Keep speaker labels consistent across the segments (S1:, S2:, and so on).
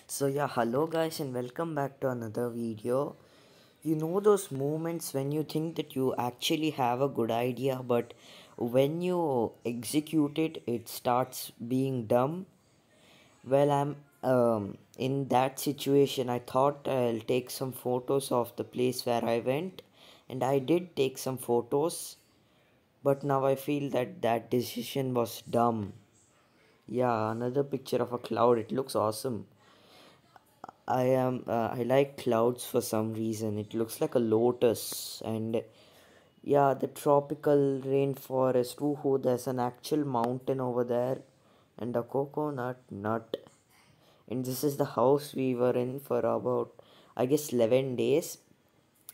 S1: So yeah, hello guys and welcome back to another video. You know those moments when you think that you actually have a good idea, but when you execute it, it starts being dumb? Well, I'm in that situation. I thought I'll take some photos of the place where I went, and I did take some photos, but now I feel that that decision was dumb. Yeah, another picture of a cloud. It looks awesome. I like clouds for some reason. It looks like a lotus, and yeah, the tropical rainforest. Woohoo! There's an actual mountain over there, and a coconut nut. And this is the house we were in for about, I guess, 11 days.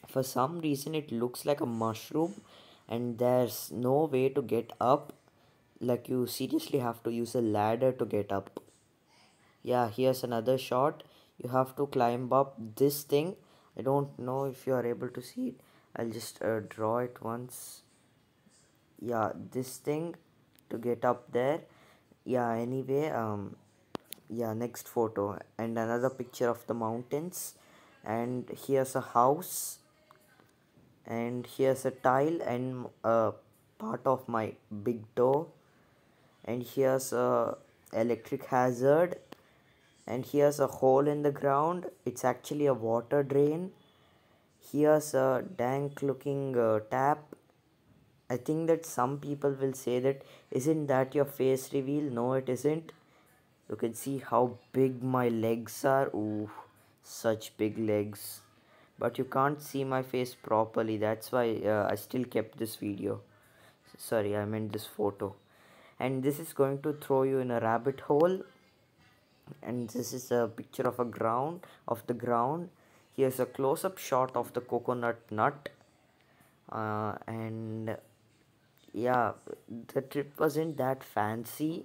S1: For some reason, it looks like a mushroom, and there's no way to get up. Like you seriously have to use a ladder to get up. Yeah, here's another shot. You have to climb up this thing. I don't know if you are able to see it. I'll just draw it once. Yeah, this thing to get up there. Yeah, anyway, yeah, next photo and another picture of the mountains. And here's a house, and here's a tile and a part of my big toe, and here's a electric hazard, and here's a hole in the ground. It's actually a water drain. Here's a dank looking tap. I think that some people will say that, isn't that your face reveal? No, it isn't. You can see how big my legs are. Ooh, such big legs. But you can't see my face properly. That's why I still kept this video. Sorry, I meant this photo. And this is going to throw you in a rabbit hole. And this is a picture of a ground of the ground. Here's a close-up shot of the coconut nut. And yeah, the trip wasn't that fancy.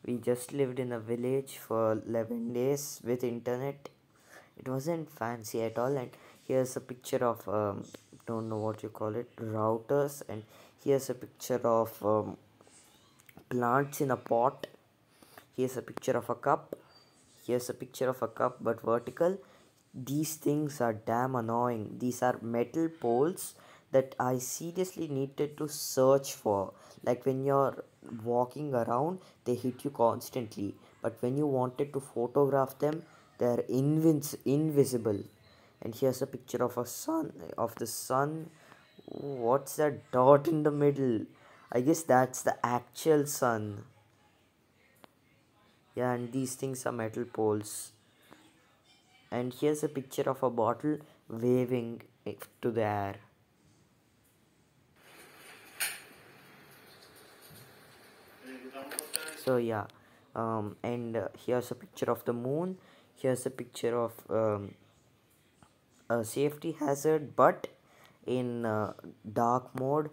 S1: We just lived in a village for 11 days with internet. It wasn't fancy at all. And here's a picture of don't know what you call it, routers. And here's a picture of plants in a pot. Here's a picture of a cup. Here's a picture of a cup but vertical. These things are damn annoying. These are metal poles that I seriously needed to search for. Like when you're walking around, they hit you constantly. But when you wanted to photograph them, they're invisible. And here's a picture of a sun, of the sun. What's that dot in the middle? I guess that's the actual sun. Yeah, and these things are metal poles. And here's a picture of a bottle waving to the air. So yeah, and here's a picture of the moon. Here's a picture of a safety hazard, but in dark mode.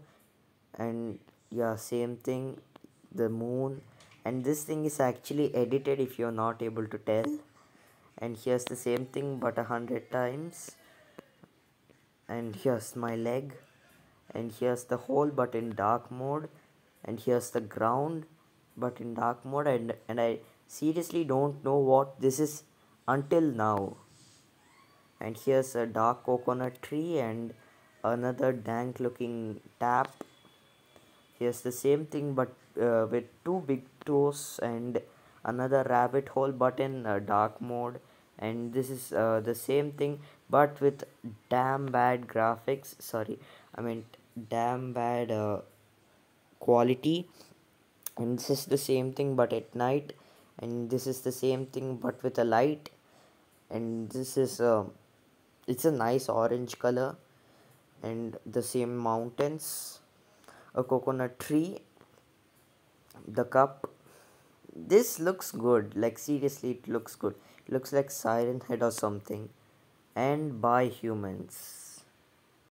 S1: And yeah, same thing, the moon. And this thing is actually edited if you're not able to tell. And here's the same thing but 100 times. And here's my leg, and here's the hole but in dark mode, and here's the ground but in dark mode. And I seriously don't know what this is until now. And here's a dark coconut tree and another dank looking tap. Here's the same thing but with two big toes, and another rabbit hole but in dark mode. And this is the same thing but with damn bad graphics. Sorry, I mean damn bad quality. And this is the same thing but at night. And this is the same thing but with a light. And this is it's a nice orange color. And the same mountains, a coconut tree, the cup. This looks good. Like seriously, it looks good. It looks like Siren Head or something. And by humans.